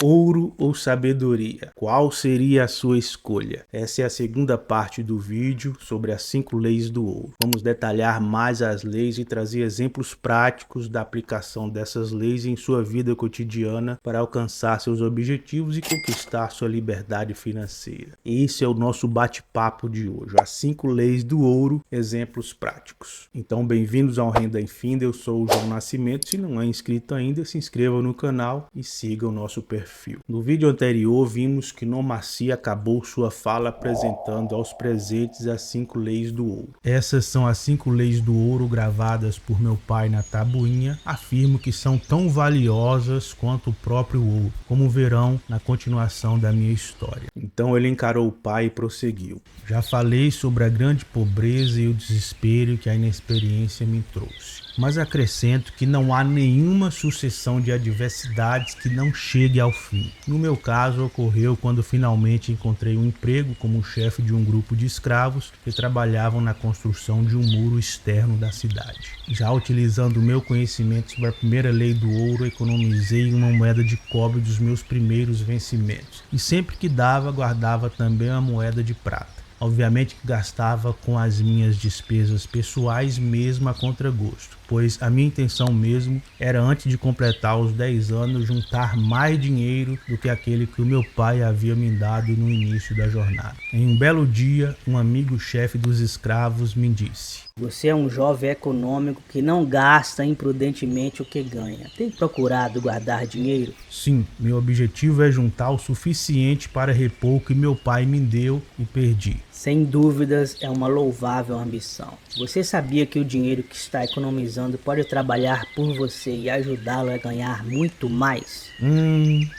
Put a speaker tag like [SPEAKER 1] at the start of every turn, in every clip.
[SPEAKER 1] Ouro ou sabedoria? Qual seria a sua escolha? Essa é a segunda parte do vídeo sobre as 5 leis do ouro. Vamos detalhar mais as leis e trazer exemplos práticos da aplicação dessas leis em sua vida cotidiana para alcançar seus objetivos e conquistar sua liberdade financeira. Esse é o nosso bate-papo de hoje, as 5 leis do ouro, exemplos práticos. Então, bem-vindos ao Renda Infinda, eu sou o João Nascimento. Se não é inscrito ainda, se inscreva no canal e siga o nosso perfil. No vídeo anterior, vimos que Nomaci acabou sua fala apresentando aos presentes as 5 leis do ouro. Essas são as 5 leis do ouro gravadas por meu pai na tabuinha. Afirmo que são tão valiosas quanto o próprio ouro, como verão na continuação da minha história. Então ele encarou o pai e prosseguiu. Já falei sobre a grande pobreza e o desespero que a inexperiência me trouxe. Mas acrescento que não há nenhuma sucessão de adversidades que não chegue ao fim. No meu caso, ocorreu quando finalmente encontrei um emprego como chefe de um grupo de escravos que trabalhavam na construção de um muro externo da cidade. Já utilizando o meu conhecimento sobre a primeira lei do ouro, economizei uma moeda de cobre dos meus primeiros vencimentos. E sempre que dava, guardava também uma moeda de prata. Obviamente que gastava com as minhas despesas pessoais mesmo a contragosto, pois a minha intenção mesmo era, antes de completar os 10 anos, juntar mais dinheiro do que aquele que o meu pai havia me dado no início da jornada. Em um belo dia, um amigo chefe dos escravos me disse:
[SPEAKER 2] "Você é um jovem econômico que não gasta imprudentemente o que ganha. Tem procurado guardar dinheiro?"
[SPEAKER 1] Sim, meu objetivo é juntar o suficiente para repor o que meu pai me deu e perdi.
[SPEAKER 2] Sem dúvidas, é uma louvável ambição. Você sabia que o dinheiro que está economizando pode trabalhar por você e ajudá-lo a ganhar muito mais?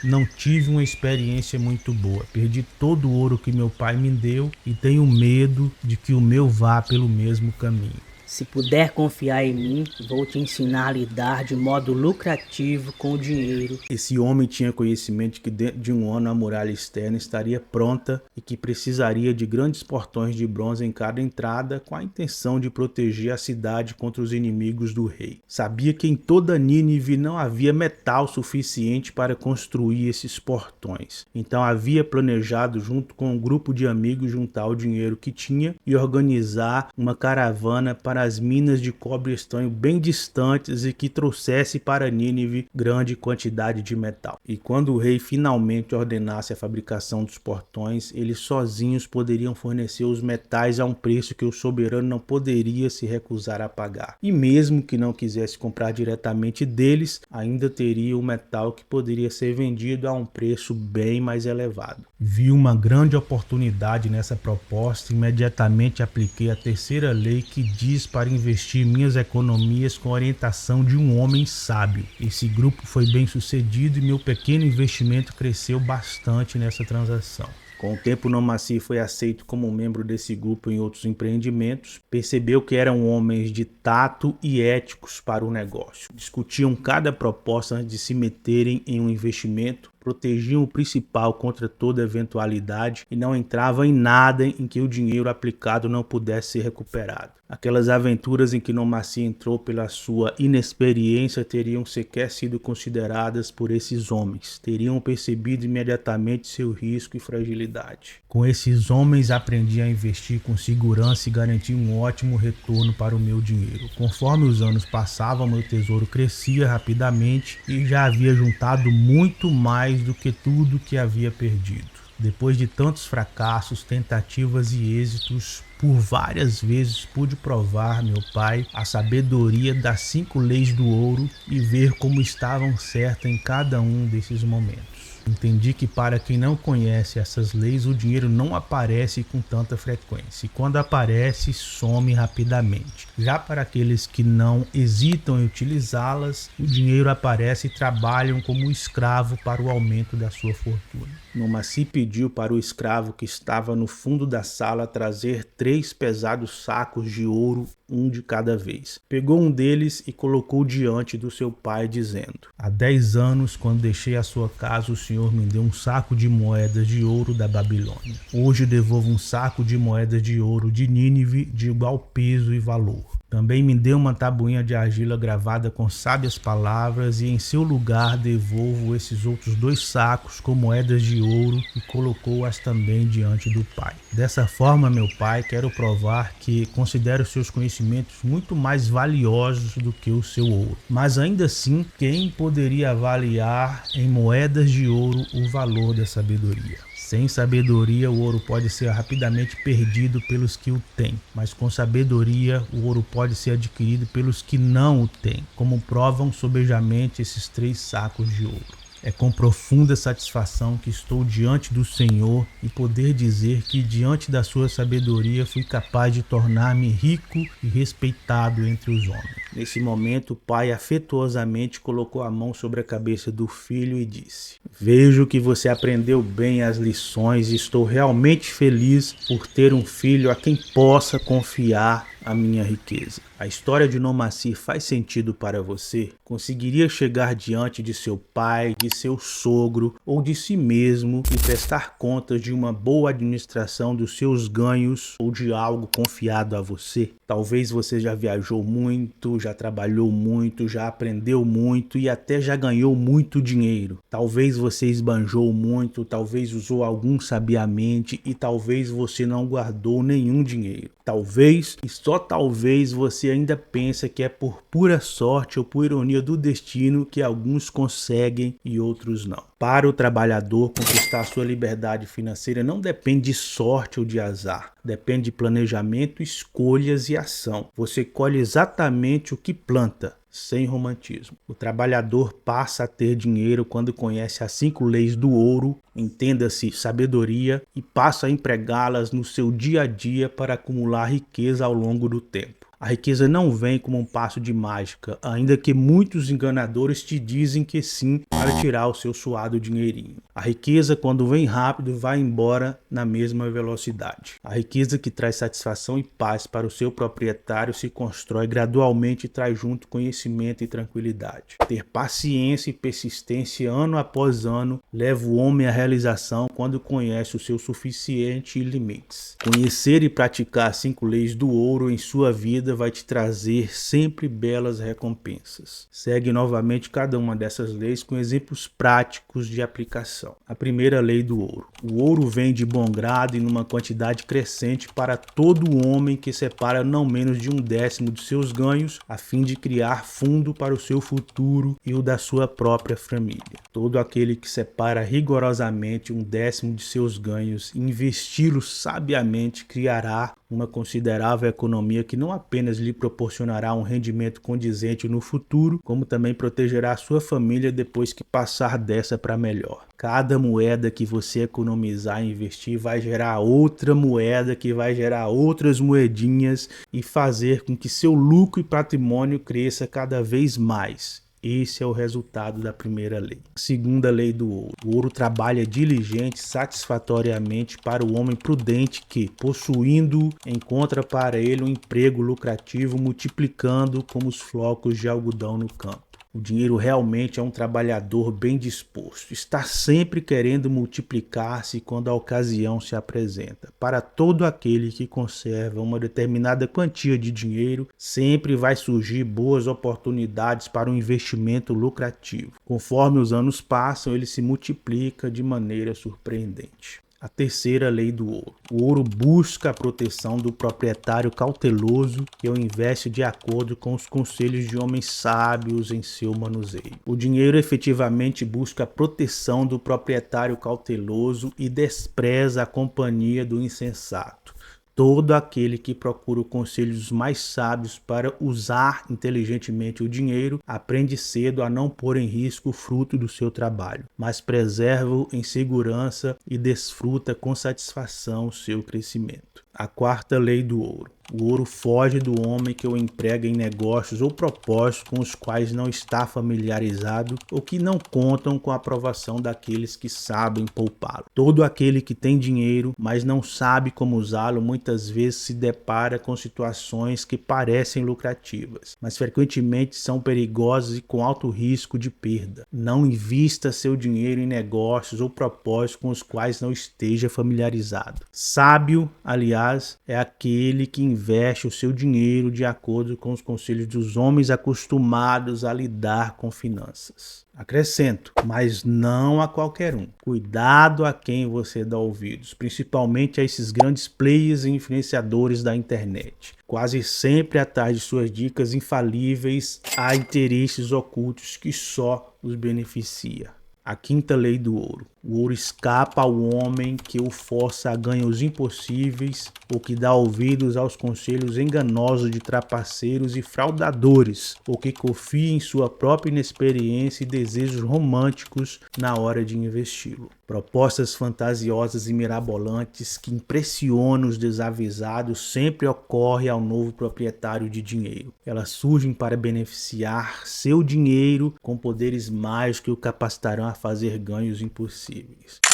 [SPEAKER 1] Não tive uma experiência muito boa. Perdi todo o ouro que meu pai me deu e tenho medo de que o meu vá pelo mesmo caminho.
[SPEAKER 2] Se puder confiar em mim, vou te ensinar a lidar de modo lucrativo com o dinheiro.
[SPEAKER 1] Esse homem tinha conhecimento de que dentro de um ano a muralha externa estaria pronta e que precisaria de grandes portões de bronze em cada entrada, com a intenção de proteger a cidade contra os inimigos do rei. Sabia que em toda Nínive não havia metal suficiente para construir esses portões. Então havia planejado, junto com um grupo de amigos, juntar o dinheiro que tinha e organizar uma caravana para as minas de cobre estanho bem distantes e que trouxesse para Nínive grande quantidade de metal. E quando o rei finalmente ordenasse a fabricação dos portões, eles sozinhos poderiam fornecer os metais a um preço que o soberano não poderia se recusar a pagar. E mesmo que não quisesse comprar diretamente deles, ainda teria o metal que poderia ser vendido a um preço bem mais elevado. Vi uma grande oportunidade nessa proposta e imediatamente apliquei a terceira lei, que diz para investir minhas economias com a orientação de um homem sábio. Esse grupo foi bem sucedido e meu pequeno investimento cresceu bastante nessa transação. Com o tempo, Nomaci foi aceito como membro desse grupo em outros empreendimentos. Percebeu que eram homens de tato e éticos para o negócio. Discutiam cada proposta antes de se meterem em um investimento, protegiam o principal contra toda eventualidade e não entravam em nada em que o dinheiro aplicado não pudesse ser recuperado. Aquelas aventuras em que Nomaci entrou pela sua inexperiência teriam sequer sido consideradas por esses homens. Teriam percebido imediatamente seu risco e fragilidade. Com esses homens aprendi a investir com segurança e garantir um ótimo retorno para o meu dinheiro. Conforme os anos passavam, meu tesouro crescia rapidamente e já havia juntado muito mais do que tudo que havia perdido. Depois de tantos fracassos, tentativas e êxitos, por várias vezes pude provar, meu pai, a sabedoria das 5 leis do ouro e ver como estavam certas em cada um desses momentos. Entendi que para quem não conhece essas leis, o dinheiro não aparece com tanta frequência e quando aparece, some rapidamente. Já para aqueles que não hesitam em utilizá-las, o dinheiro aparece e trabalham como escravo para o aumento da sua fortuna. Nomaci pediu para o escravo que estava no fundo da sala trazer 3 pesados sacos de ouro, um de cada vez. Pegou um deles e colocou diante do seu pai, dizendo: "Há 10 anos, quando deixei a sua casa, o Senhor me deu um saco de moedas de ouro da Babilônia. Hoje devolvo um saco de moedas de ouro de Nínive de igual peso e valor." Também me dê uma tabuinha de argila gravada com sábias palavras, e em seu lugar devolvo esses outros 2 sacos com moedas de ouro, e colocou-as também diante do pai. Dessa forma, meu pai, quero provar que considero seus conhecimentos muito mais valiosos do que o seu ouro. Mas ainda assim, quem poderia avaliar em moedas de ouro o valor da sabedoria? Sem sabedoria, o ouro pode ser rapidamente perdido pelos que o têm, mas com sabedoria, o ouro pode ser adquirido pelos que não o têm, como provam sobejamente esses 3 sacos de ouro. É com profunda satisfação que estou diante do Senhor e poder dizer que diante da sua sabedoria fui capaz de tornar-me rico e respeitado entre os homens. Nesse momento, o pai afetuosamente colocou a mão sobre a cabeça do filho e disse: Vejo que você aprendeu bem as lições e estou realmente feliz por ter um filho a quem possa confiar a minha riqueza. A história de Nomassi faz sentido para você? Conseguiria chegar diante de seu pai, de seu sogro ou de si mesmo e prestar contas de uma boa administração dos seus ganhos ou de algo confiado a você? Talvez você já viajou muito, já trabalhou muito, já aprendeu muito e até já ganhou muito dinheiro. Talvez você esbanjou muito, talvez usou algum sabiamente e talvez você não guardou nenhum dinheiro. Talvez, e só talvez, você ainda pensa que é por pura sorte ou por ironia do destino que alguns conseguem e outros não. Para o trabalhador, conquistar sua liberdade financeira não depende de sorte ou de azar. Depende de planejamento, escolhas e ação. Você colhe exatamente o que planta, sem romantismo. O trabalhador passa a ter dinheiro quando conhece as 5 leis do ouro, entenda-se sabedoria, e passa a empregá-las no seu dia a dia para acumular riqueza ao longo do tempo. A riqueza não vem como um passo de mágica, ainda que muitos enganadores te dizem que sim para tirar o seu suado dinheirinho. A riqueza, quando vem rápido, vai embora na mesma velocidade. A riqueza que traz satisfação e paz para o seu proprietário se constrói gradualmente e traz junto conhecimento e tranquilidade. Ter paciência e persistência ano após ano leva o homem à realização quando conhece o seu suficiente e limites. Conhecer e praticar as 5 leis do ouro em sua vida vai te trazer sempre belas recompensas. Segue novamente cada uma dessas leis com exemplos práticos de aplicação. A primeira lei do ouro. O ouro vem de bom grado e numa quantidade crescente para todo homem que separa não menos de 1/10 de seus ganhos a fim de criar fundo para o seu futuro e o da sua própria família. Todo aquele que separa rigorosamente 1/10 de seus ganhos e investi-los sabiamente criará uma considerável economia que não apenas lhe proporcionará um rendimento condizente no futuro, como também protegerá a sua família depois que passar dessa para melhor. Cada moeda que você economizar e investir vai gerar outra moeda que vai gerar outras moedinhas e fazer com que seu lucro e patrimônio cresça cada vez mais. Esse é o resultado da primeira lei. Segunda lei do ouro. O ouro trabalha diligente satisfatoriamente para o homem prudente que, possuindo-o, encontra para ele um emprego lucrativo, multiplicando como os flocos de algodão no campo. O dinheiro realmente é um trabalhador bem disposto. Está sempre querendo multiplicar-se quando a ocasião se apresenta. Para todo aquele que conserva uma determinada quantia de dinheiro, sempre vai surgir boas oportunidades para um investimento lucrativo. Conforme os anos passam, ele se multiplica de maneira surpreendente. A terceira lei do ouro. O ouro busca a proteção do proprietário cauteloso que o investe de acordo com os conselhos de homens sábios em seu manuseio. O dinheiro efetivamente busca a proteção do proprietário cauteloso e despreza a companhia do insensato. Todo aquele que procura o conselho dos mais sábios para usar inteligentemente o dinheiro aprende cedo a não pôr em risco o fruto do seu trabalho, mas preserva-o em segurança e desfruta com satisfação o seu crescimento. A quarta lei do ouro. O ouro foge do homem que o emprega em negócios ou propósitos com os quais não está familiarizado ou que não contam com a aprovação daqueles que sabem poupá-lo. Todo aquele que tem dinheiro, mas não sabe como usá-lo, muitas vezes se depara com situações que parecem lucrativas, mas frequentemente são perigosas e com alto risco de perda. Não invista seu dinheiro em negócios ou propósitos com os quais não esteja familiarizado. Sábio, aliás, é aquele que investe o seu dinheiro de acordo com os conselhos dos homens acostumados a lidar com finanças. Acrescento, mas não a qualquer um. Cuidado a quem você dá ouvidos, principalmente a esses grandes players e influenciadores da internet. Quase sempre atrás de suas dicas infalíveis há interesses ocultos que só os beneficia. A quinta lei do ouro. O ouro escapa ao homem que o força a ganhos impossíveis ou que dá ouvidos aos conselhos enganosos de trapaceiros e fraudadores ou que confia em sua própria inexperiência e desejos românticos na hora de investi-lo. Propostas fantasiosas e mirabolantes que impressionam os desavisados sempre ocorrem ao novo proprietário de dinheiro. Elas surgem para beneficiar seu dinheiro com poderes mágicos que o capacitarão a fazer ganhos impossíveis.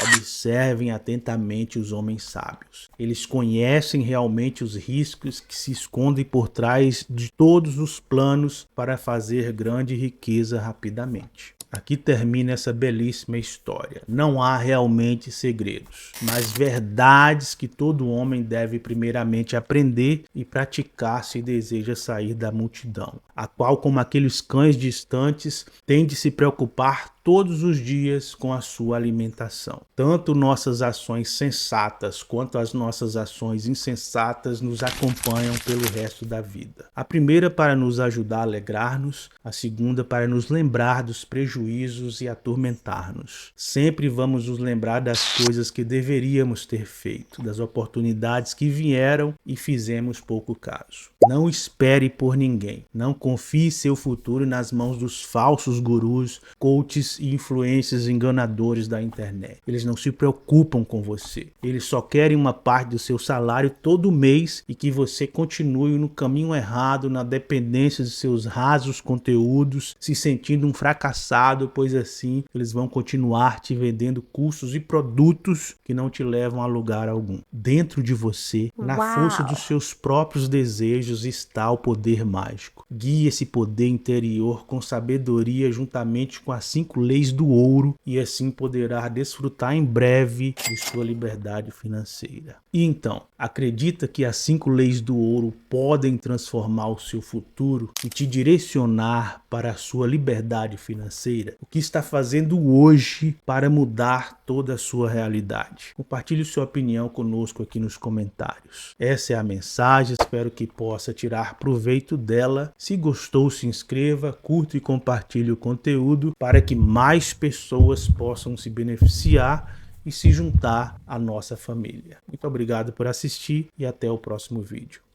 [SPEAKER 1] Observem atentamente os homens sábios. Eles conhecem realmente os riscos que se escondem por trás de todos os planos para fazer grande riqueza rapidamente. Aqui termina essa belíssima história. Não há realmente segredos, mas verdades que todo homem deve primeiramente aprender e praticar se deseja sair da multidão, a qual, como aqueles cães distantes, tem de se preocupar todos os dias com a sua alimentação. Tanto nossas ações sensatas quanto as nossas ações insensatas nos acompanham pelo resto da vida. A primeira para nos ajudar a alegrar-nos, a segunda para nos lembrar dos prejuízos e atormentar-nos. Sempre vamos nos lembrar das coisas que deveríamos ter feito, das oportunidades que vieram e fizemos pouco caso. Não espere por ninguém. Não confie seu futuro nas mãos dos falsos gurus, coaches e influências enganadores da internet. Eles não se preocupam com você. Eles só querem uma parte do seu salário todo mês e que você continue no caminho errado, na dependência de seus rasos conteúdos, se sentindo um fracassado, pois assim eles vão continuar te vendendo cursos e produtos que não te levam a lugar algum. Dentro de você, na força dos seus próprios desejos, está o poder mágico. Guie esse poder interior com sabedoria juntamente com as 5 leis do ouro e assim poderá desfrutar em breve de sua liberdade financeira. E então, acredita que as 5 leis do ouro podem transformar o seu futuro e te direcionar para a sua liberdade financeira? O que está fazendo hoje para mudar toda a sua realidade? Compartilhe sua opinião conosco aqui nos comentários. Essa é a mensagem, espero que possa tirar proveito dela. Se gostou, se inscreva, curta e compartilhe o conteúdo para que mais pessoas possam se beneficiar e se juntar à nossa família. Muito obrigado por assistir e até o próximo vídeo.